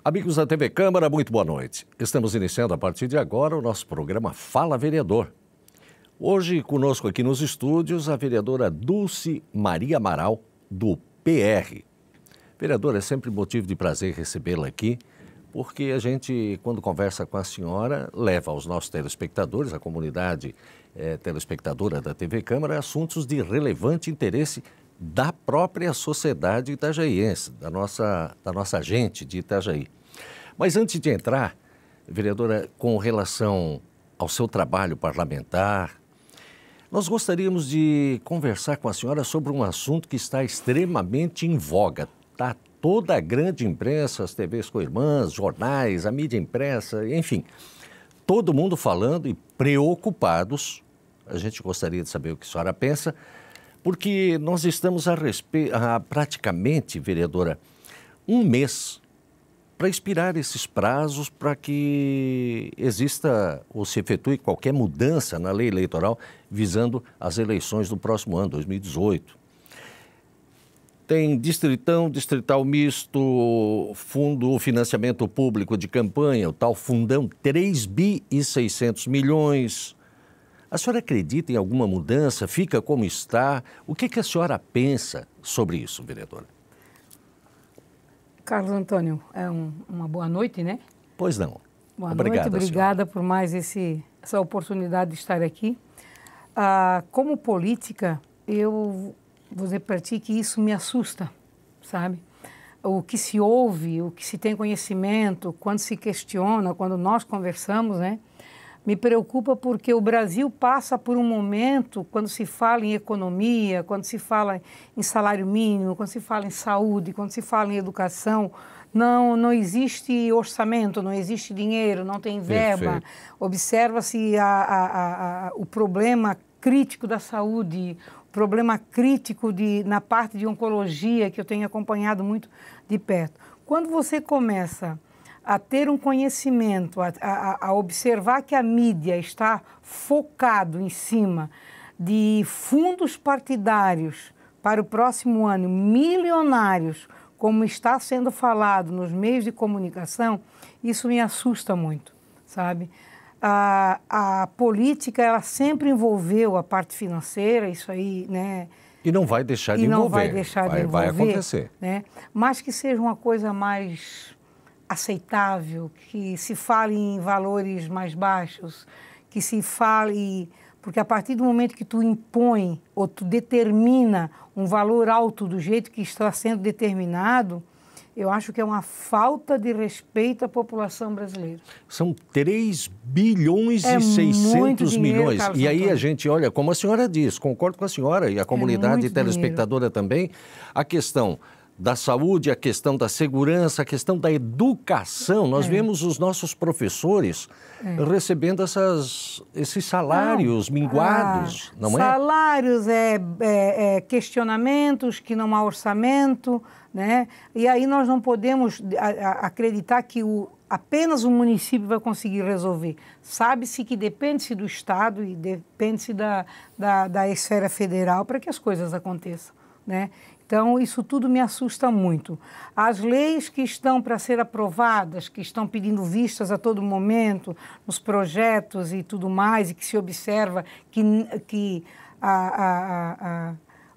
Amigos da TV Câmara, muito boa noite. Estamos iniciando a partir de agora o nosso programa Fala Vereador. Hoje conosco aqui nos estúdios a vereadora Dulce Maria Amaral, do PR. Vereadora, é sempre motivo de prazer recebê-la aqui, porque a gente, quando conversa com a senhora, leva aos nossos telespectadores, a comunidade telespectadora da TV Câmara, assuntos de relevante interesse da própria sociedade itajaiense, da nossa gente de Itajaí. Mas antes de entrar, vereadora, com relação ao seu trabalho parlamentar, nós gostaríamos de conversar com a senhora sobre um assunto que está extremamente em voga. Está toda a grande imprensa, as TVs co-irmãs, jornais, a mídia impressa, enfim, todo mundo falando e preocupados. A gente gostaria de saber o que a senhora pensa, porque nós estamos há praticamente, vereadora, um mês para expirar esses prazos para que exista ou se efetue qualquer mudança na lei eleitoral visando as eleições do próximo ano, 2018. Tem distritão, distrital misto, fundo financiamento público de campanha, o tal fundão 3.600 bilhões. A senhora acredita em alguma mudança? Fica como está? O que a senhora pensa sobre isso, vereadora? Carlos Antônio, uma boa noite, né? Pois não. Boa noite, obrigada por mais essa oportunidade de estar aqui. Como política, eu vou dizer para ti que isso me assusta, sabe? O que se ouve, o que se tem conhecimento, quando se questiona, quando nós conversamos, né? Me preocupa porque o Brasil passa por um momento, quando se fala em economia, quando se fala em salário mínimo, quando se fala em saúde, quando se fala em educação, não existe orçamento, não existe dinheiro, não tem verba. Observa-se o problema crítico da saúde, o problema crítico na parte de oncologia, que eu tenho acompanhado muito de perto. Quando você começa a ter um conhecimento, a observar que a mídia está focado em cima de fundos partidários para o próximo ano, milionários, como está sendo falado nos meios de comunicação, isso me assusta muito, sabe? A política, ela sempre envolveu a parte financeira, isso aí, né? E não vai deixar de envolver. E não vai deixar de envolver. Vai acontecer. Né? Mas que seja uma coisa mais aceitável, que se fale em valores mais baixos, que se fale... Porque a partir do momento que tu impõe ou tu determina um valor alto do jeito que está sendo determinado, eu acho que é uma falta de respeito à população brasileira. São 3.600 bilhões. Carlos e aí Antônio. A gente olha, como a senhora diz, concordo com a senhora e a comunidade telespectadora também, a questão da saúde, a questão da segurança, a questão da educação. Nós vemos os nossos professores recebendo esses salários minguados, não é? Salários, questionamentos, que não há orçamento, né? E aí nós não podemos acreditar que apenas o município vai conseguir resolver. Sabe-se que depende-se do Estado e depende-se da esfera federal para que as coisas aconteçam, né? Então, isso tudo me assusta muito. As leis que estão para ser aprovadas, que estão pedindo vistas a todo momento, nos projetos e tudo mais, e que se observa que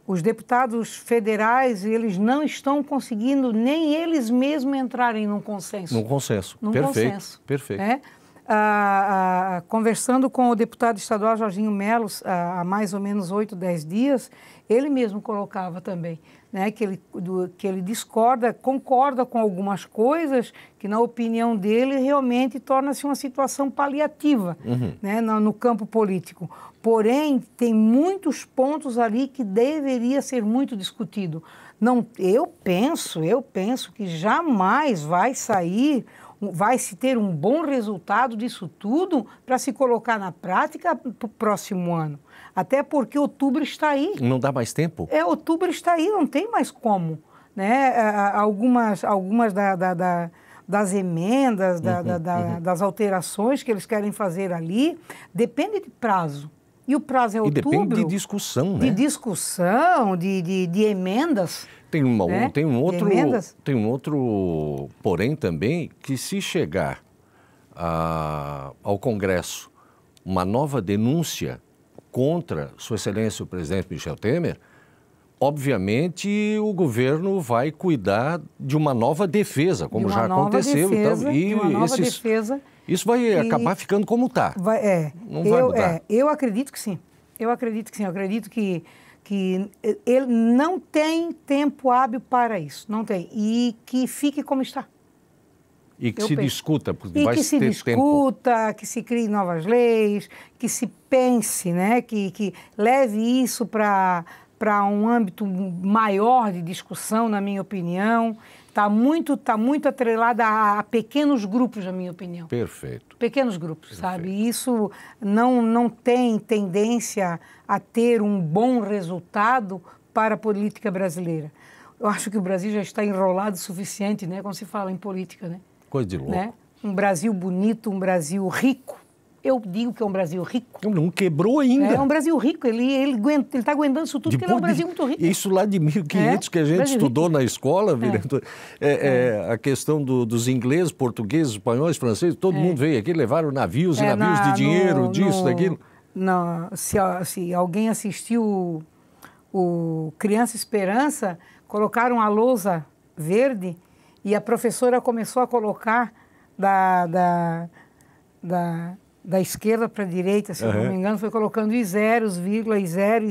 os deputados federais, eles não estão conseguindo nem eles mesmos entrarem num consenso. Num consenso. Perfeito. Conversando com o deputado estadual Jorginho Melo, há mais ou menos 8, 10 dias, ele mesmo colocava também, né, que ele concorda com algumas coisas que, na opinião dele, realmente torna-se uma situação paliativa, né, no campo político. Porém, tem muitos pontos ali que deveria ser muito discutido. Eu penso que jamais vai se ter um bom resultado disso tudo para se colocar na prática para o próximo ano. Até porque outubro está aí. Não dá mais tempo? Outubro está aí, não tem mais como, né? Algumas das emendas, das alterações que eles querem fazer ali, depende de prazo, E o prazo é outubro. E depende de discussão, né? De discussão, de emendas. Tem um outro porém também, que se chegar ao Congresso uma nova denúncia contra Sua Excelência o presidente Michel Temer, obviamente o governo vai cuidar de uma nova defesa, como já aconteceu. Isso vai acabar ficando como está. Não vai mudar. Eu acredito que sim. Eu acredito que ele não tem tempo hábil para isso. Não tem. E que fique como está. E que se discuta, porque vai ter tempo. Que se discuta, que se crie novas leis, que se pense, né? Que leve isso para um âmbito maior de discussão, na minha opinião. Está muito atrelada a pequenos grupos, na minha opinião. Perfeito. Pequenos grupos, sabe? E isso não tem tendência a ter um bom resultado para a política brasileira. Eu acho que o Brasil já está enrolado o suficiente, né? Quando se fala em política, né? Coisa de louco. Né? Um Brasil bonito, um Brasil rico. Eu digo que é um Brasil rico. Não quebrou ainda. É um Brasil rico, ele está aguentando isso tudo, porque ele é um Brasil muito rico. Isso lá de 1500 que a gente estudou na escola, a questão dos ingleses, portugueses, espanhóis, franceses, todo mundo veio aqui, levaram navios e navios de dinheiro, daquilo. Se alguém assistiu o Criança Esperança, colocaram a lousa verde e a professora começou a colocar da esquerda para a direita, se eu não me engano, foi colocando e zeros, vírgula, e zero,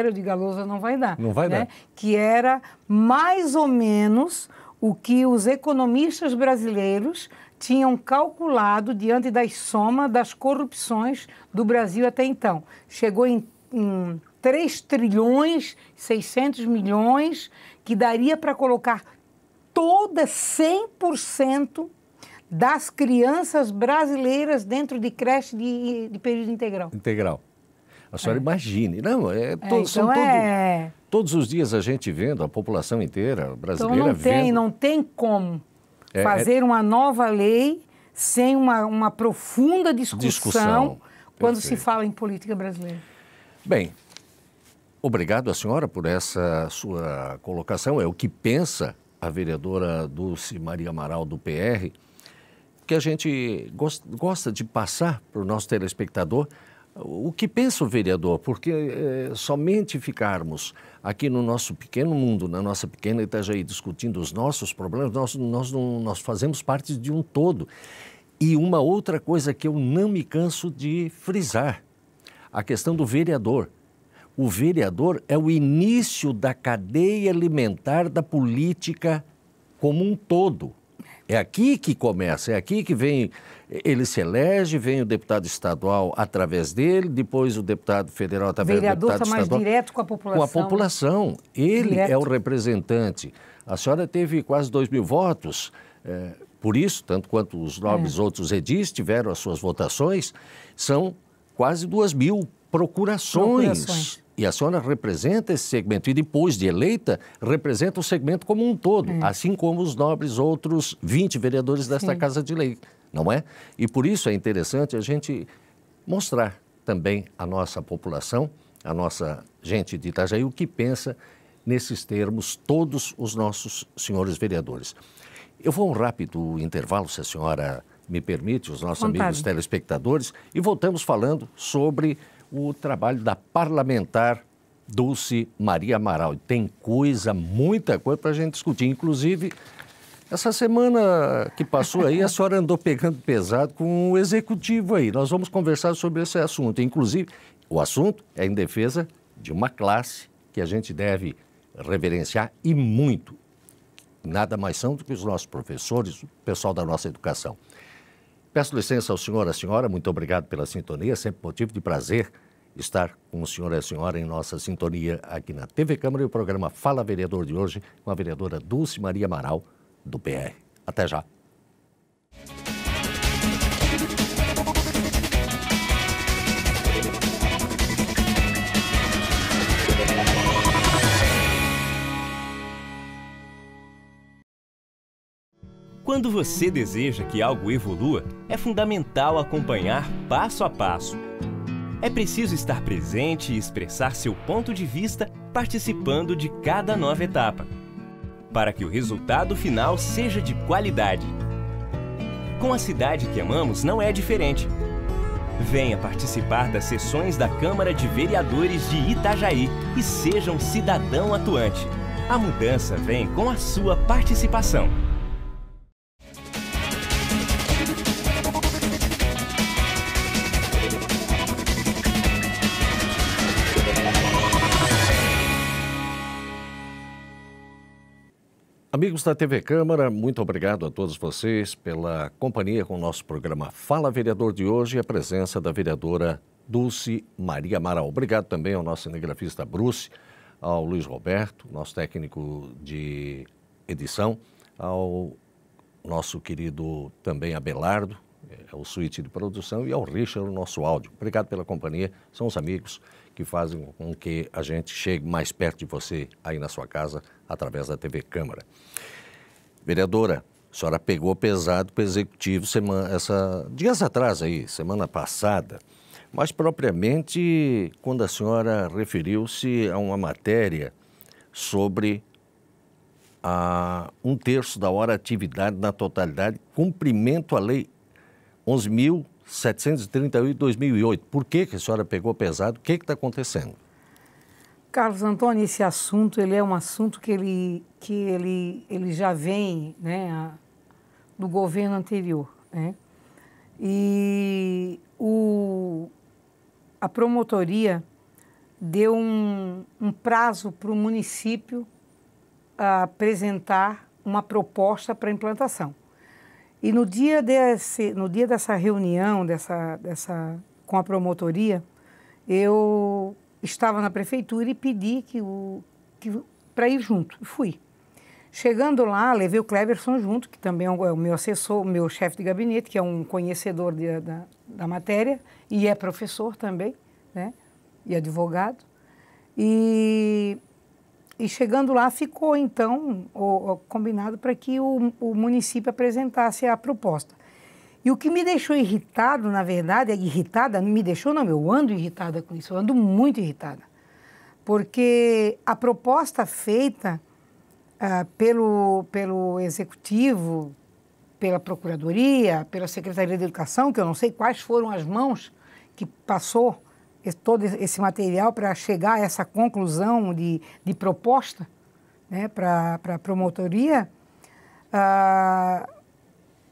eu digo, a lousa não vai dar. Não vai dar. Que era mais ou menos o que os economistas brasileiros tinham calculado diante da soma das corrupções do Brasil até então. Chegou em 3 trilhões 600 milhões, que daria para colocar 100% das crianças brasileiras dentro de creche de período integral. Integral. A senhora imagine. Não, todos os dias a gente vendo, a população inteira brasileira vendo. Não tem como fazer uma nova lei sem uma profunda discussão quando se fala em política brasileira. Bem, obrigado à senhora por essa sua colocação. É o que pensa a vereadora Dulce Maria Amaral, do PR, que a gente gosta de passar para o nosso telespectador o que pensa o vereador, porque somente ficarmos aqui no nosso pequeno mundo, na nossa pequena Itajaí, discutindo os nossos problemas, nós fazemos parte de um todo. E uma outra coisa que eu não me canso de frisar, a questão do vereador. O vereador é o início da cadeia alimentar da política como um todo. É aqui que começa, é aqui que vem, ele se elege, vem o deputado estadual através dele, depois o deputado federal através do deputado estadual. O vereador está mais direto com a população. Com a população. Ele é o representante. A senhora teve quase 2.000 votos, por isso, tanto quanto os nobres outros edis tiveram as suas votações, são quase 2.000 procurações. E a senhora representa esse segmento e depois de eleita, representa o segmento como um todo, assim como os nobres outros 20 vereadores desta Casa de Lei, não é? E por isso é interessante a gente mostrar também à nossa população, à nossa gente de Itajaí, o que pensa nesses termos todos os nossos senhores vereadores. Eu vou a um rápido intervalo, se a senhora me permite, os nossos amigos telespectadores, e voltamos falando sobre o trabalho da parlamentar Dulce Maria Amaral. Tem muita coisa para a gente discutir. Inclusive, essa semana que passou aí, a senhora andou pegando pesado com o executivo aí. Nós vamos conversar sobre esse assunto. Inclusive, o assunto é em defesa de uma classe que a gente deve reverenciar e muito. Nada mais são do que os nossos professores, o pessoal da nossa educação. Peço licença ao senhor e à senhora, muito obrigado pela sintonia, sempre motivo de prazer estar com o senhor e a senhora em nossa sintonia aqui na TV Câmara e o programa Fala Vereador de hoje com a vereadora Dulce Maria Amaral, do PR. Até já. Quando você deseja que algo evolua, é fundamental acompanhar passo a passo. É preciso estar presente e expressar seu ponto de vista participando de cada nova etapa, para que o resultado final seja de qualidade. Com a cidade que amamos não é diferente. Venha participar das sessões da Câmara de Vereadores de Itajaí e seja um cidadão atuante. A mudança vem com a sua participação. Amigos da TV Câmara, muito obrigado a todos vocês pela companhia com o nosso programa Fala Vereador de hoje e a presença da vereadora Dulce Maria Amaral. Obrigado também ao nosso cinegrafista Bruce, ao Luiz Roberto, nosso técnico de edição, ao nosso querido também Abelardo, o suíte de produção, e ao Richard, o nosso áudio. Obrigado pela companhia, são os amigos que fazem com que a gente chegue mais perto de você aí na sua casa, através da TV Câmara. Vereadora, a senhora pegou pesado para o Executivo dias atrás aí, semana passada, mas propriamente quando a senhora referiu-se a uma matéria sobre 1/3 da hora atividade na totalidade, cumprimento à Lei 11.738 de 2008. Por que a senhora pegou pesado? O que está acontecendo? Carlos Antônio, esse assunto ele é um assunto que ele já vem, né, do governo anterior, né? E a promotoria deu um prazo para o município apresentar uma proposta para implantação. E no dia dessa reunião com a promotoria, eu estava na prefeitura e pedi para ir junto. E fui. Chegando lá, levei o Cleverson junto, que também é o meu assessor, o meu chefe de gabinete, que é um conhecedor da matéria e é professor também, né? E advogado. E chegando lá, ficou, então, combinado para que o município apresentasse a proposta. E o que me deixou irritado, na verdade, eu ando irritada com isso, eu ando muito irritada. Porque a proposta feita pelo Executivo, pela Procuradoria, pela Secretaria de Educação, que eu não sei quais foram as mãos que passou todo esse material para chegar a essa conclusão de proposta, né, para a promotoria,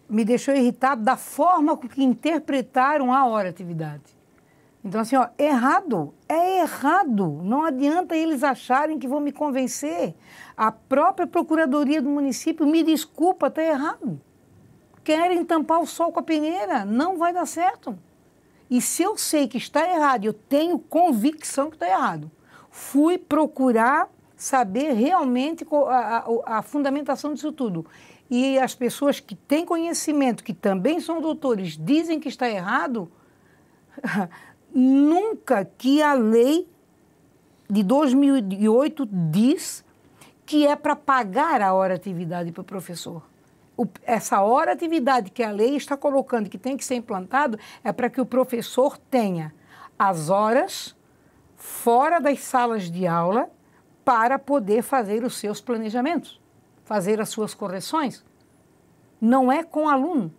me deixou irritado da forma com que interpretaram a hora-atividade. Então, assim, é errado. Não adianta eles acharem que vão me convencer. A própria Procuradoria do município, me desculpa, está errado. Querem tampar o sol com a peneira, não vai dar certo. E se eu sei que está errado, eu tenho convicção que está errado, fui procurar saber realmente a fundamentação disso tudo. E as pessoas que têm conhecimento, que também são doutores, dizem que está errado, nunca que a lei de 2008 diz que é para pagar a hora-atividade para o professor. Essa hora-atividade que a lei está colocando, que tem que ser implantado, é para que o professor tenha as horas fora das salas de aula para poder fazer os seus planejamentos, fazer as suas correções. Não é com aluno.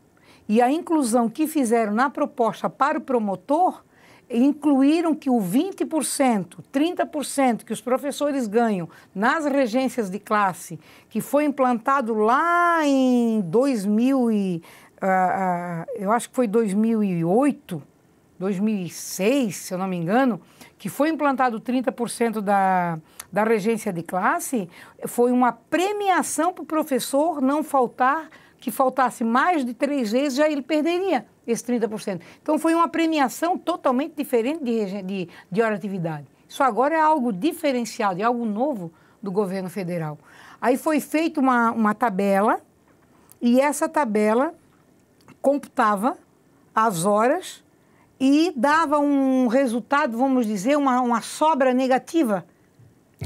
E a inclusão que fizeram na proposta para o promotor, incluíram que o 20%, 30% que os professores ganham nas regências de classe, que foi implantado lá em eu acho que foi 2008, 2006, se eu não me engano, que foi implantado 30% da regência de classe, foi uma premiação para o professor não faltar, que faltasse mais de 3 vezes, já ele perderia esse 30%. Então, foi uma premiação totalmente diferente de hora-atividade. Isso agora é algo diferenciado, é algo novo do governo federal. Aí foi feita uma tabela, e essa tabela computava as horas e dava um resultado, vamos dizer, uma sobra negativa.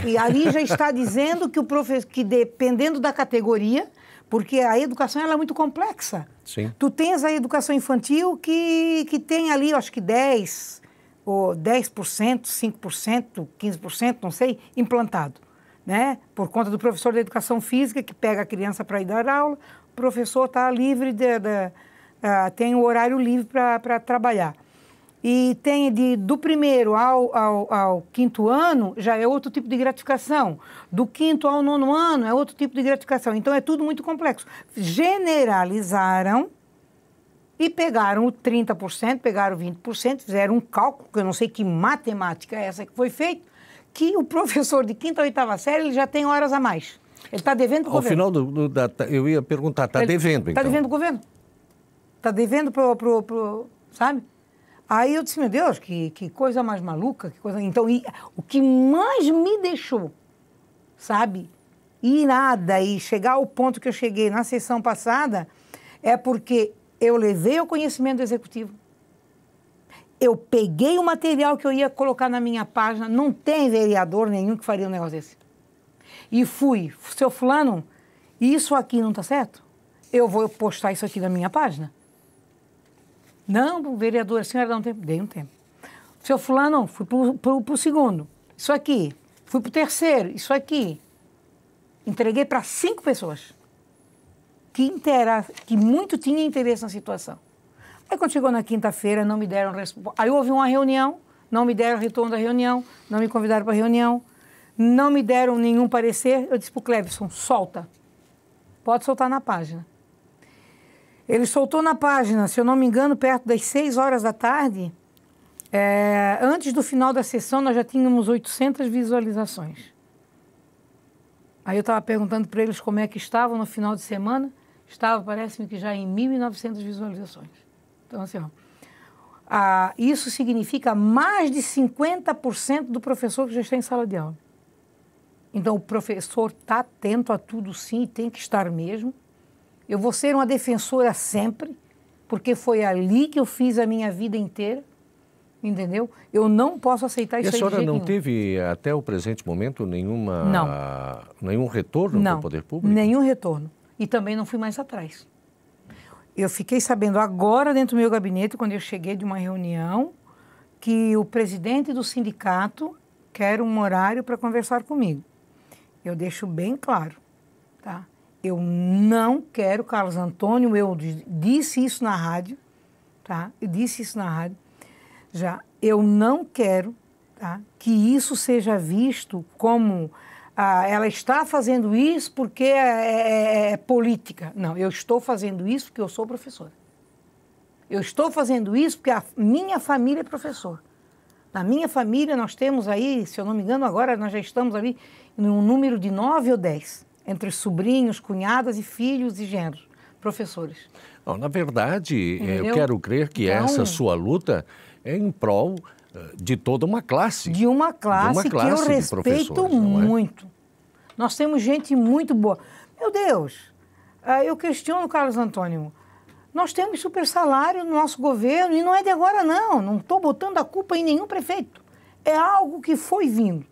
E ali já está dizendo que o professor, que dependendo da categoria, porque a educação ela é muito complexa. Sim. Tu tens a educação infantil que tem ali, acho que 10 ou 10%, 5%, 15%, não sei, implantado, né? Por conta do professor de educação física que pega a criança para ir dar aula, o professor está livre, tem o horário livre para trabalhar. E tem do primeiro ao quinto ano, já é outro tipo de gratificação. Do quinto ao nono ano, é outro tipo de gratificação. Então, é tudo muito complexo. Generalizaram e pegaram o 30%, pegaram o 20%, fizeram um cálculo, que eu não sei que matemática é essa que foi feita, que o professor de quinta a oitava série ele já tem horas a mais. Ele está devendo para o governo. Ao final, eu ia perguntar, está devendo, então? Está devendo para o governo. Está devendo sabe? Aí eu disse, meu Deus, que coisa mais maluca, que coisa... Então, o que mais me deixou, sabe, irada e chegar ao ponto que eu cheguei na sessão passada, é porque eu levei o conhecimento do executivo, eu peguei o material que eu ia colocar na minha página, não tem vereador nenhum que faria um negócio desse. E fui, seu fulano, isso aqui não está certo? Eu vou postar isso aqui na minha página. Não, vereador, a senhora dá um tempo? Dei um tempo. Seu fulano, fui para o segundo. Isso aqui. Fui para o terceiro. Isso aqui. Entreguei para 5 pessoas que muito tinham interesse na situação. Aí quando chegou na quinta-feira, não me deram resposta. Aí houve uma reunião, não me deram retorno da reunião, não me convidaram para a reunião, não me deram nenhum parecer. Eu disse para o Clebson, solta. Pode soltar na página. Ele soltou na página, se eu não me engano, perto das 6 horas da tarde. Antes do final da sessão, nós já tínhamos 800 visualizações. Aí eu estava perguntando para eles como é que estavam no final de semana. Estava, parece-me que já em 1.900 visualizações. Então, assim, isso significa mais de 50% do professor que já está em sala de aula. Então, o professor está atento a tudo, sim, e tem que estar mesmo. Eu vou ser uma defensora sempre, porque foi ali que eu fiz a minha vida inteira, entendeu? Eu não posso aceitar isso aí de jeito nenhum. E a senhora não teve, até o presente momento, nenhum retorno do poder público? Nenhum retorno. E também não fui mais atrás. Eu fiquei sabendo agora, dentro do meu gabinete, quando eu cheguei de uma reunião, que o presidente do sindicato quer um horário para conversar comigo. Eu deixo bem claro, tá? Eu não quero, Carlos Antônio, eu disse isso na rádio, tá? Eu disse isso na rádio, já. Eu não quero, tá, que isso seja visto como ela está fazendo isso porque é política. Não, eu estou fazendo isso porque eu sou professora. Eu estou fazendo isso porque a minha família é professor. Na minha família nós temos aí, se eu não me engano, agora nós já estamos ali num número de 9 ou 10. Entre sobrinhos, cunhadas e filhos e genros, professores. Não, na verdade, eu quero crer que essa sua luta é em prol de toda uma classe. De uma classe que eu respeito muito. Nós temos gente muito boa. Meu Deus, eu questiono, Carlos Antônio, nós temos super salário no nosso governo e não é de agora, não estou botando a culpa em nenhum prefeito. É algo que foi vindo.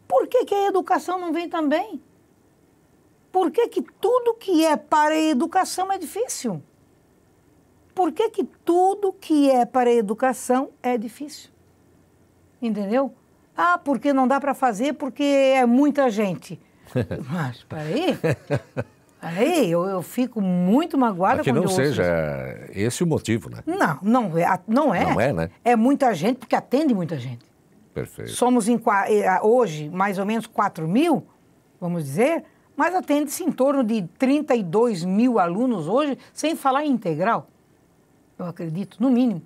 Por que a educação não vem também? Por que tudo que é para a educação é difícil? Por que tudo que é para a educação é difícil? Entendeu? Porque não dá para fazer porque é muita gente. Mas, peraí, eu fico muito magoada quando eu ouço isso. Que não seja esse o motivo, né? Não é. Não é, né? É muita gente porque atende muita gente. Perfeito. Somos hoje mais ou menos 4 mil, vamos dizer, mas atende-se em torno de 32 mil alunos hoje, sem falar em integral, eu acredito, no mínimo.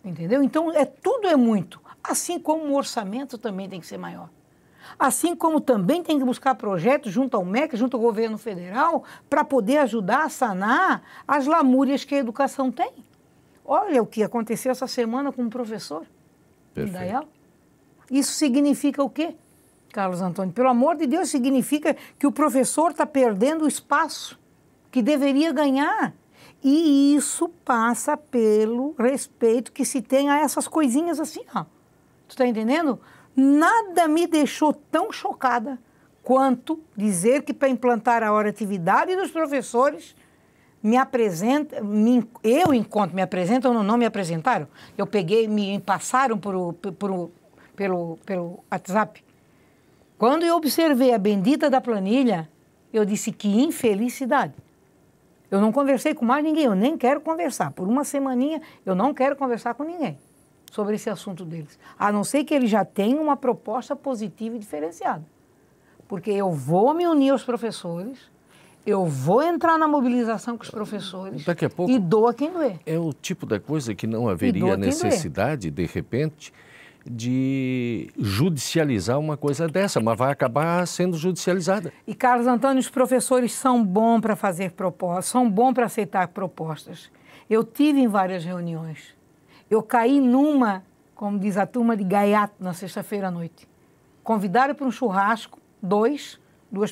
Entendeu? Então, tudo é muito. Assim como o orçamento também tem que ser maior. Assim como também tem que buscar projetos junto ao MEC, junto ao governo federal, para poder ajudar a sanar as lamúrias que a educação tem. Olha o que aconteceu essa semana com um professor. Perfeito. Isso significa o quê? Carlos Antônio, pelo amor de Deus, significa que o professor está perdendo o espaço que deveria ganhar. E isso passa pelo respeito que se tem a essas coisinhas assim, ó. Tu está entendendo? Nada me deixou tão chocada quanto dizer que para implantar a oratividade dos professores me apresenta, eu encontro, me apresentam ou não me apresentaram? Eu peguei, me passaram pelo WhatsApp. Quando eu observei a bendita da planilha, eu disse que infelicidade. Eu não conversei com mais ninguém, eu nem quero conversar. Por uma semaninha, eu não quero conversar com ninguém sobre esse assunto deles. A não ser que ele já tenha uma proposta positiva e diferenciada. Porque eu vou me unir aos professores, eu vou entrar na mobilização com os professores. Daqui a pouco, e doa quem doer. É o tipo da coisa que não haveria necessidade, de repente, de judicializar uma coisa dessa, mas vai acabar sendo judicializada. E, Carlos Antônio, os professores são bons para fazer propostas, são bons para aceitar propostas. Eu tive em várias reuniões. Eu caí numa, como diz a turma, de gaiato na sexta-feira à noite. Convidaram para um churrasco, duas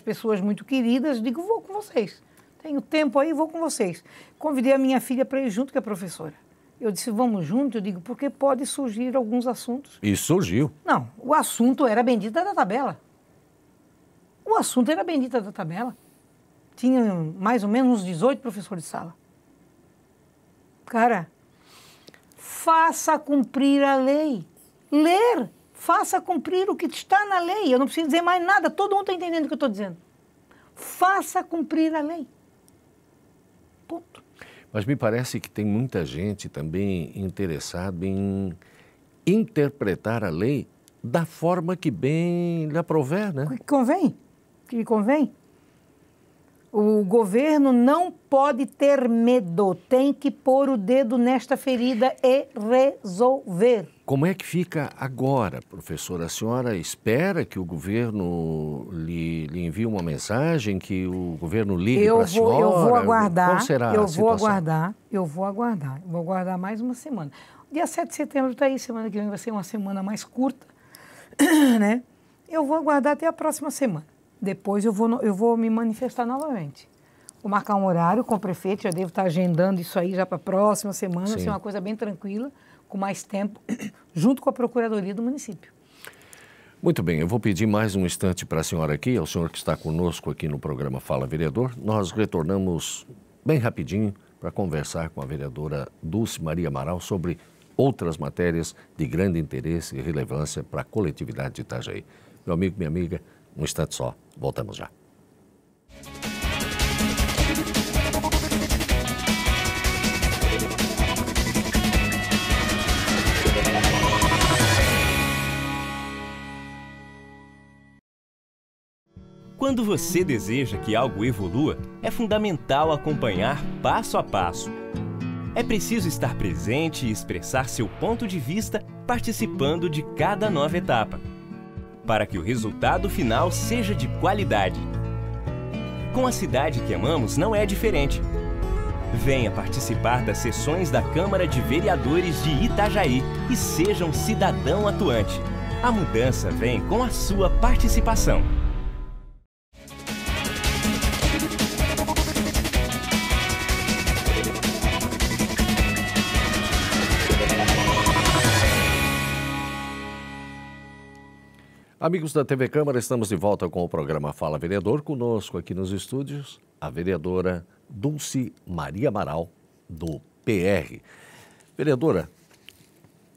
pessoas muito queridas, digo, vou com vocês. Tenho tempo aí, vou com vocês. Convidei a minha filha para ir junto, que é professora. Eu disse, vamos junto? Eu digo, porque pode surgir alguns assuntos. E surgiu. Não, o assunto era a bendita da tabela. O assunto era a bendita da tabela. Tinha mais ou menos uns 18 professores de sala. Cara, faça cumprir a lei. Ler, faça cumprir o que está na lei. Eu não preciso dizer mais nada, todo mundo está entendendo o que eu estou dizendo. Faça cumprir a lei. Ponto. Mas me parece que tem muita gente também interessada em interpretar a lei da forma que bem lhe aprouver, né? Que convém. Que lhe convém. O governo não pode ter medo, tem que pôr o dedo nesta ferida e resolver. Como é que fica agora, professora? A senhora espera que o governo lhe envie uma mensagem, que o governo ligue para a senhora? Eu vou aguardar. Qual será a situação? Eu vou aguardar mais uma semana. Dia 7 de setembro está aí, semana que vem vai ser uma semana mais curta, né? Eu vou aguardar até a próxima semana. Depois eu vou me manifestar novamente. Vou marcar um horário com o prefeito, já devo estar agendando isso aí já para a próxima semana, vai ser uma coisa bem tranquila, com mais tempo, junto com a Procuradoria do município. Muito bem, eu vou pedir mais um instante para a senhora aqui, ao senhor que está conosco aqui no programa Fala Vereador. Nós retornamos bem rapidinho para conversar com a vereadora Dulce Maria Amaral sobre outras matérias de grande interesse e relevância para a coletividade de Itajaí. Meu amigo, minha amiga, um instante só, voltamos já. Quando você deseja que algo evolua, é fundamental acompanhar passo a passo. É preciso estar presente e expressar seu ponto de vista participando de cada nova etapa, para que o resultado final seja de qualidade. Com a cidade que amamos não é diferente. Venha participar das sessões da Câmara de Vereadores de Itajaí e seja um cidadão atuante. A mudança vem com a sua participação. Amigos da TV Câmara, estamos de volta com o programa Fala Vereador. Conosco aqui nos estúdios, a vereadora Dulce Maria Amaral, do PR. Vereadora,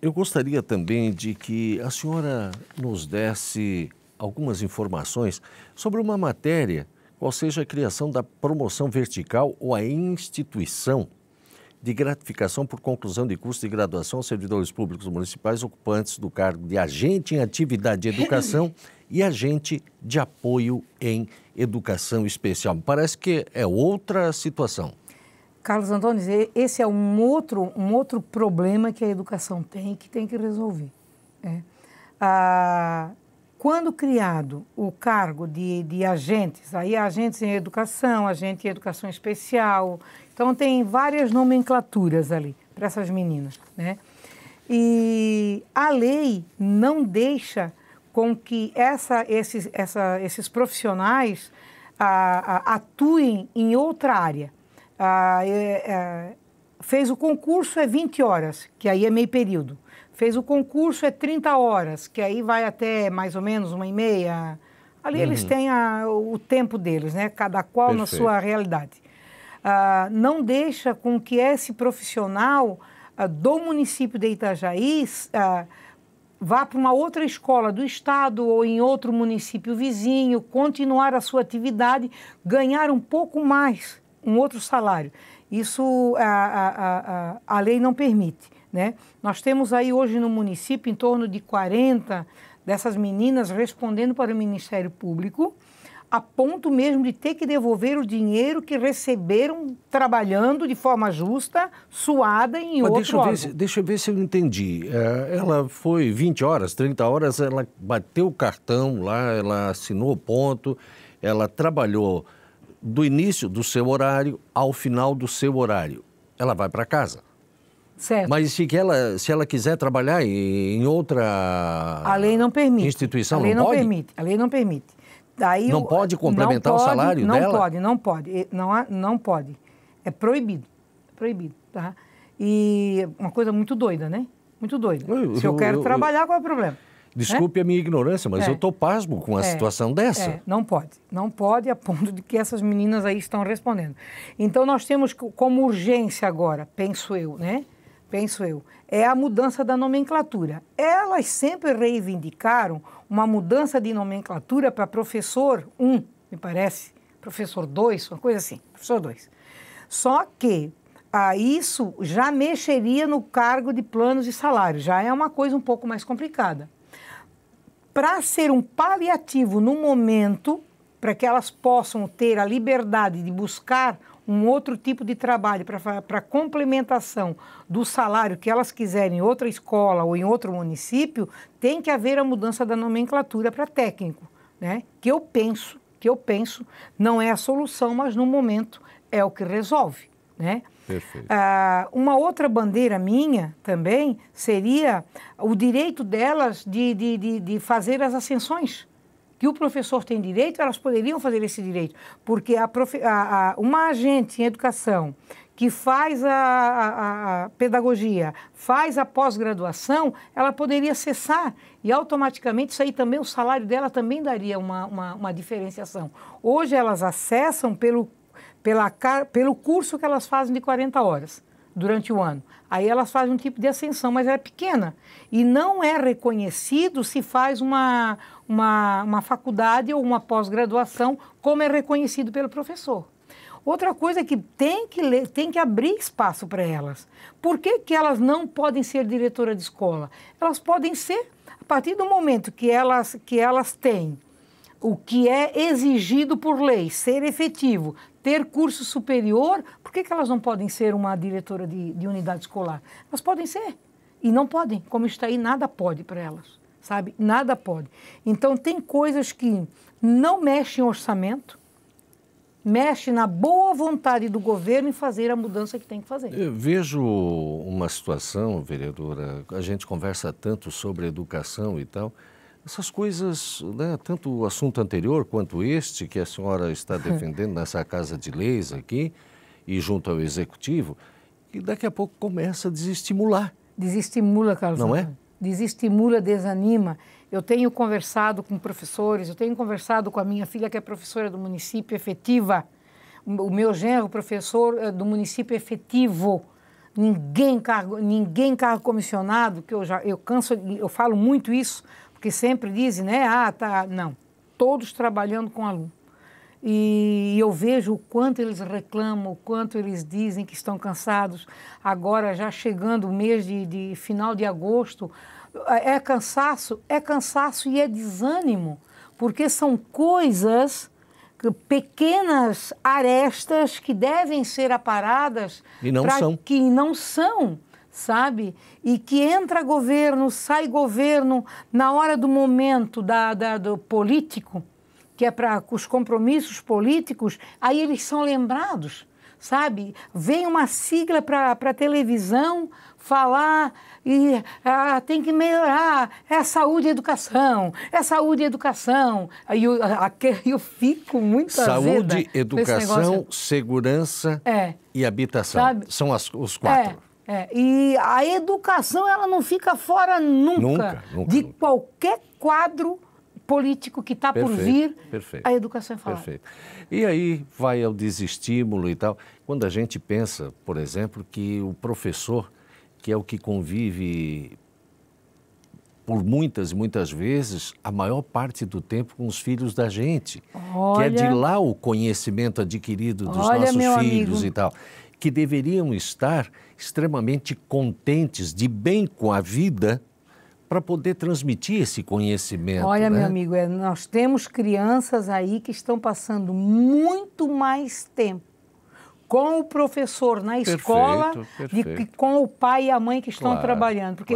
eu gostaria também de que a senhora nos desse algumas informações sobre uma matéria, qual seja a criação da promoção vertical ou a instituição de gratificação por conclusão de curso de graduação aos servidores públicos municipais ocupantes do cargo de agente em atividade de educação e agente de apoio em educação especial. Me parece que é outra situação. Carlos Antônio, esse é um outro problema que a educação tem e que tem que resolver. Quando criado o cargo de agentes, aí agentes em educação, agente em educação especial, então tem várias nomenclaturas ali para essas meninas, né? E a lei não deixa com que esses profissionais atuem em outra área. Fez o concurso, é 20 horas, que aí é meio período. Fez o concurso, é 30 horas, que aí vai até mais ou menos 1h30. Ali eles têm o tempo deles, né? Cada qual na sua realidade. não deixa com que esse profissional do município de Itajaí vá para uma outra escola do estado ou em outro município vizinho, continuar a sua atividade, ganhar um pouco mais, um outro salário. Isso a lei não permite, né? Nós temos aí hoje no município em torno de 40 dessas meninas respondendo para o Ministério Público, a ponto mesmo de ter que devolver o dinheiro que receberam trabalhando de forma justa, suada em outro órgão. Deixa eu ver se eu entendi. Ela foi 20 horas, 30 horas, ela bateu o cartão lá, ela assinou o ponto, ela trabalhou do início do seu horário ao final do seu horário. Ela vai para casa. Certo. Mas se ela quiser trabalhar em outra a lei não permite. Instituição, a lei não pode? Permite. A lei não permite. Daí não pode complementar o salário dela? Não pode. Não pode. É proibido. Proibido, tá? E uma coisa muito doida, né? Muito doida. Se eu quero trabalhar, qual é o problema? Desculpe a minha ignorância, mas eu estou pasmo com a situação dessa. Não pode. Não pode a ponto de que essas meninas aí estão respondendo. Então, nós temos como urgência agora, penso eu, né? É a mudança da nomenclatura. Elas sempre reivindicaram uma mudança de nomenclatura para professor 1, me parece, professor 2, uma coisa assim, professor 2. Só que isso já mexeria no cargo de planos e salários, já é uma coisa um pouco mais complicada. Para ser um paliativo no momento, para que elas possam ter a liberdade de buscar um outro tipo de trabalho para complementação do salário que elas quiserem em outra escola ou em outro município, tem que haver a mudança da nomenclatura para técnico, né? Que eu penso, não é a solução, mas no momento é o que resolve, né? Perfeito. Uma outra bandeira minha também seria o direito delas de fazer as ascensões. Que o professor tem direito, elas poderiam fazer esse direito, porque uma agente em educação que faz a pedagogia, faz a pós-graduação, ela poderia cessar e automaticamente isso aí também, o salário dela também daria uma diferenciação. Hoje elas acessam pelo curso que elas fazem de 40 horas durante o ano. Aí elas fazem um tipo de ascensão, mas é pequena. E não é reconhecido se faz uma faculdade ou uma pós-graduação, como é reconhecido pelo professor. Outra coisa que tem que abrir espaço para elas. Por que elas não podem ser diretora de escola? Elas podem ser, a partir do momento que elas têm o que é exigido por lei, ser efetivo, ter curso superior, por que elas não podem ser uma diretora de unidade escolar? Elas podem ser. E não podem. Como está aí, nada pode para elas, sabe? Nada pode. Então, tem coisas que não mexem em orçamento, mexe na boa vontade do governo em fazer a mudança que tem que fazer. Eu vejo uma situação, vereadora, a gente conversa tanto sobre educação e tal, essas coisas, né, tanto o assunto anterior quanto este que a senhora está defendendo nessa Casa de Leis aqui e junto ao Executivo, que daqui a pouco começa a desestimular. Desestimula, Carlos. Não é? Desestimula, desanima. Eu tenho conversado com professores, eu tenho conversado com a minha filha que é professora do município efetiva, o meu genro professor do município efetivo, ninguém cargo comissionado, que eu falo muito isso, porque sempre dizem, né, não, todos trabalhando com aluno. E eu vejo o quanto eles reclamam, o quanto eles dizem que estão cansados. Agora, já chegando o mês de final de agosto, é cansaço e é desânimo, porque são coisas, pequenas arestas que devem ser aparadas e não são. Que não são, sabe? E que entra governo, sai governo, na hora do momento do político, que é para os compromissos políticos, aí eles são lembrados, sabe? Vem uma sigla para a televisão falar e tem que melhorar, é saúde e educação, é saúde e educação. Aí eu fico muito azeda. Saúde, educação, segurança e habitação, sabe? São os quatro. E a educação ela não fica fora nunca de qualquer quadro político que está por vir, a educação é falada. Perfeito. E aí vai ao desestímulo e tal. Quando a gente pensa, por exemplo, que o professor, que é o que convive por muitas e muitas vezes, a maior parte do tempo com os filhos da gente, que é de lá o conhecimento adquirido dos nossos filhos e tal, que deveriam estar extremamente contentes, de bem com a vida, para poder transmitir esse conhecimento. Olha, meu amigo, nós temos crianças aí que estão passando muito mais tempo com o professor na escola do que com o pai e a mãe que estão trabalhando. Porque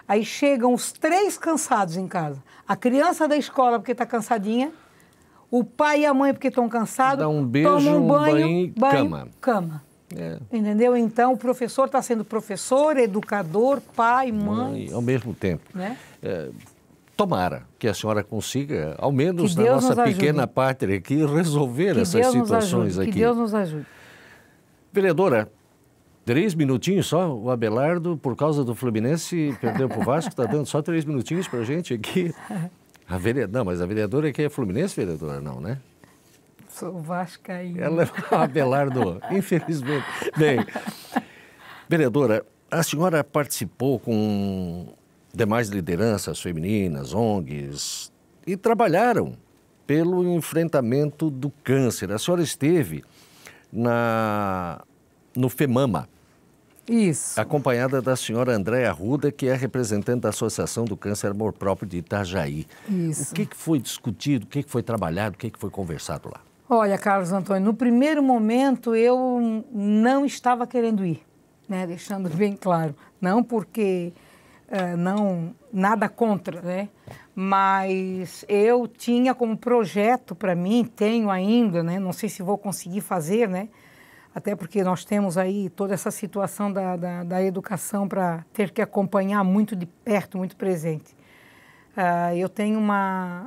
aí chegam os três cansados em casa. A criança da escola porque está cansadinha, o pai e a mãe porque estão cansados, dá um beijo, tomam um banho, cama. Entendeu? Então, o professor está sendo professor, educador, pai, mãe. Ao mesmo tempo. Né? Tomara que a senhora consiga, ao menos na nossa pequena pátria aqui, resolver essas situações aqui. Que Deus nos ajude. Vereadora, 3 minutinhos só, o Abelardo, por causa do Fluminense, perdeu para o Vasco, está dando só 3 minutinhos para a gente aqui. Não, mas a vereadora aqui é Fluminense, vereadora? Não, né? Sou vascaíno. Ela é o Abelardo, infelizmente. Bem, vereadora, a senhora participou com demais lideranças femininas, ONGs, e trabalharam pelo enfrentamento do câncer. A senhora esteve no FEMAMA. Isso. Acompanhada da senhora Andréa Arruda, que é representante da Associação do Câncer Amor Próprio de Itajaí. Isso. O que foi discutido, o que foi trabalhado, o que foi conversado lá? Olha, Carlos Antônio, no primeiro momento eu não estava querendo ir, né? Deixando bem claro. Não porque nada contra, né? Mas eu tinha como projeto para mim, tenho ainda, né? Não sei se vou conseguir fazer, né? Até porque nós temos aí toda essa situação da educação para ter que acompanhar muito de perto, muito presente. Eu tenho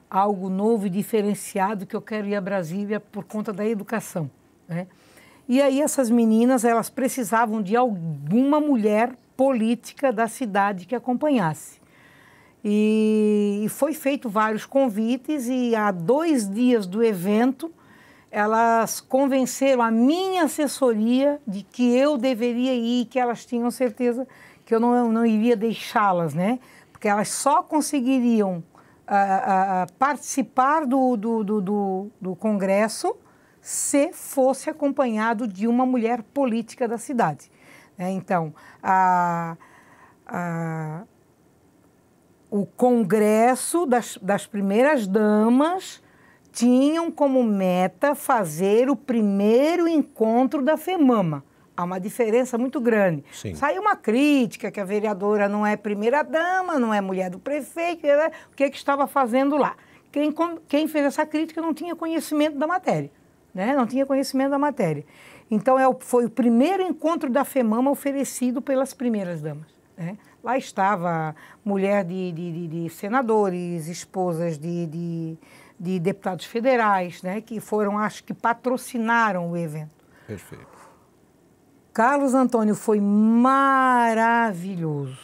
algo novo e diferenciado que eu quero ir a Brasília por conta da educação, né? E aí essas meninas, elas precisavam de alguma mulher política da cidade que acompanhasse. E foi feito vários convites e há 2 dias do evento, elas convenceram a minha assessoria de que eu deveria ir, que elas tinham certeza que eu não iria deixá-las, né? Porque elas só conseguiriam participar do Congresso se fosse acompanhado de uma mulher política da cidade. Então, o Congresso das primeiras damas tinham como meta fazer o primeiro encontro da FEMAMA. Há uma diferença muito grande. Sim. Saiu uma crítica que a vereadora não é primeira-dama, não é mulher do prefeito, o que estava fazendo lá. Quem fez essa crítica não tinha conhecimento da matéria, né? Não tinha conhecimento da matéria. Então, foi o primeiro encontro da FEMAMA oferecido pelas primeiras-damas, né? Lá estava mulher de senadores, esposas de deputados federais, né? Que foram, acho que patrocinaram o evento. Perfeito. Carlos Antônio, foi maravilhoso,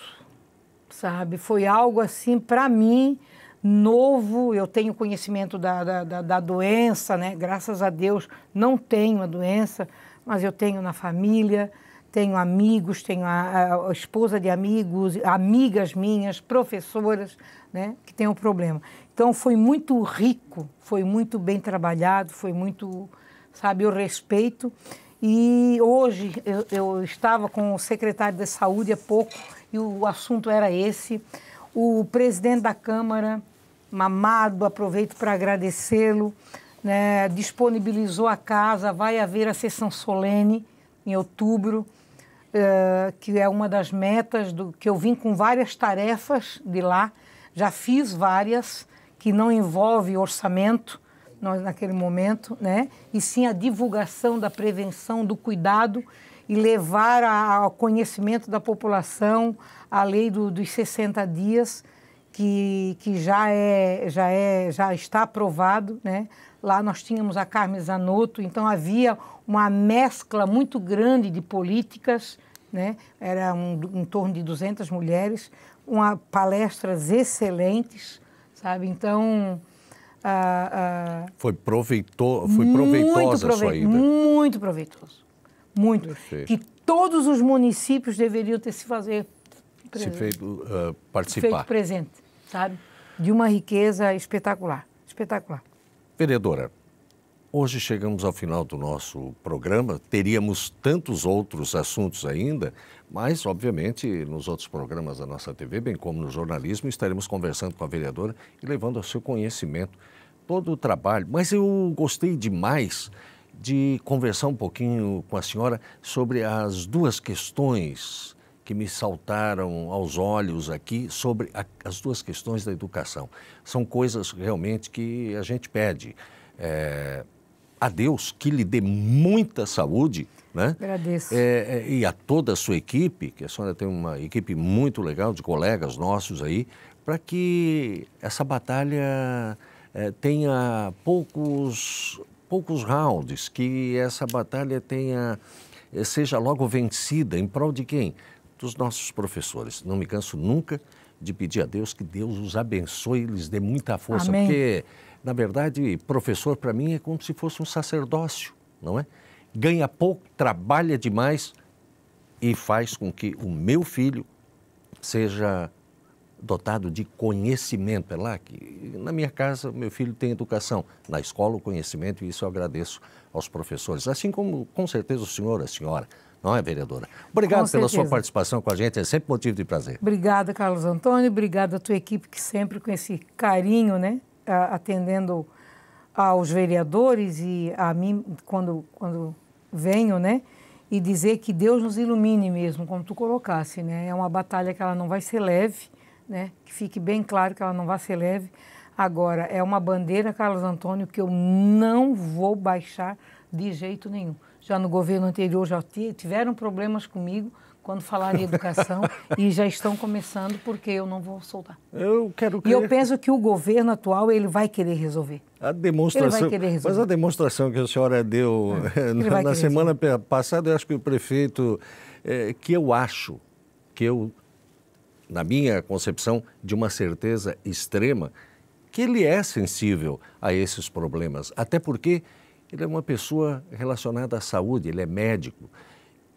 sabe? Foi algo assim, para mim, novo. Eu tenho conhecimento da doença, né? Graças a Deus não tenho a doença, mas eu tenho na família, tenho amigos, tenho a esposa de amigos, amigas minhas, professoras, né? Que têm o problema. Então, foi muito rico, foi muito bem trabalhado, foi muito, sabe, eu respeito. E hoje eu estava com o secretário de Saúde há pouco e o assunto era esse. O presidente da Câmara, Mamado, aproveito para agradecê-lo, né, disponibilizou a casa, vai haver a sessão solene em outubro, que é uma das metas, que eu vim com várias tarefas de lá, já fiz várias, que não envolve orçamento, naquele momento, né? E sim a divulgação da prevenção, do cuidado e levar ao conhecimento da população a lei dos 60 dias, que já está aprovado, né? Lá nós tínhamos a Carmen Zanotto, então havia uma mescla muito grande de políticas, né? Era em torno de 200 mulheres, palestras excelentes, sabe? Então, foi proveitosa a sua ida. Muito proveitoso, muito. Perfeito. Que todos os municípios deveriam ter participar. Feito presente, sabe? De uma riqueza espetacular, espetacular. Vereadora, hoje chegamos ao final do nosso programa, teríamos tantos outros assuntos ainda, mas, obviamente, nos outros programas da nossa TV, bem como no jornalismo, estaremos conversando com a vereadora e levando ao seu conhecimento todo o trabalho. Mas eu gostei demais de conversar um pouquinho com a senhora sobre as duas questões que me saltaram aos olhos aqui, sobre as duas questões da educação. São coisas realmente que a gente pede a Deus que lhe dê muita saúde, né? Agradeço. E a toda a sua equipe, que a senhora tem uma equipe muito legal de colegas nossos aí, para que essa batalha tenha poucos rounds, que essa batalha seja logo vencida. Em prol de quem? Dos nossos professores. Não me canso nunca de pedir a Deus que Deus os abençoe e lhes dê muita força. Amém. Porque, na verdade, professor para mim é como se fosse um sacerdócio, não é? Ganha pouco, trabalha demais e faz com que o meu filho seja dotado de conhecimento. É lá que, na minha casa, meu filho tem educação. Na escola, o conhecimento, e isso eu agradeço aos professores. Assim como, com certeza, a senhora, não é, vereadora? Obrigado pela sua participação com a gente, é sempre motivo de prazer. Obrigada, Carlos Antônio, obrigada à tua equipe que sempre com esse carinho, né, atendendo aos vereadores e a mim quando venho, né, e dizer que Deus nos ilumine mesmo, como tu colocasse, né, é uma batalha que ela não vai ser leve, né, que fique bem claro que ela não vai ser leve. Agora, é uma bandeira, Carlos Antônio, que eu não vou baixar de jeito nenhum. Já no governo anterior já tiveram problemas comigo quando falaram em educação e já estão começando porque eu não vou soltar. Eu quero crer. E eu penso que o governo atual ele vai querer resolver. A demonstração, ele vai querer resolver. Mas a demonstração que a senhora deu na semana passada, eu acho que o prefeito, na minha concepção, de uma certeza extrema, que ele é sensível a esses problemas, até porque ele é uma pessoa relacionada à saúde, ele é médico.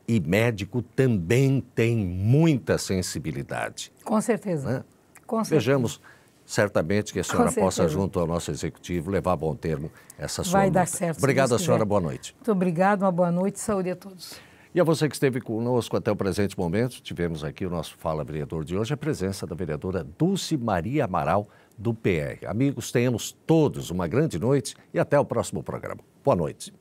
E médico também tem muita sensibilidade. Com certeza. Né? Com certeza. Vejamos, certamente, que a senhora possa, junto ao nosso executivo, levar a bom termo essa sua luta. Vai dar certo. Obrigado, senhora. Boa noite. Muito obrigado, uma boa noite, saúde a todos. E a você que esteve conosco até o presente momento, tivemos aqui o nosso Fala Vereador de hoje, a presença da vereadora Dulce Maria Amaral, do PR. Amigos, tenhamos todos uma grande noite e até o próximo programa. Boa noite.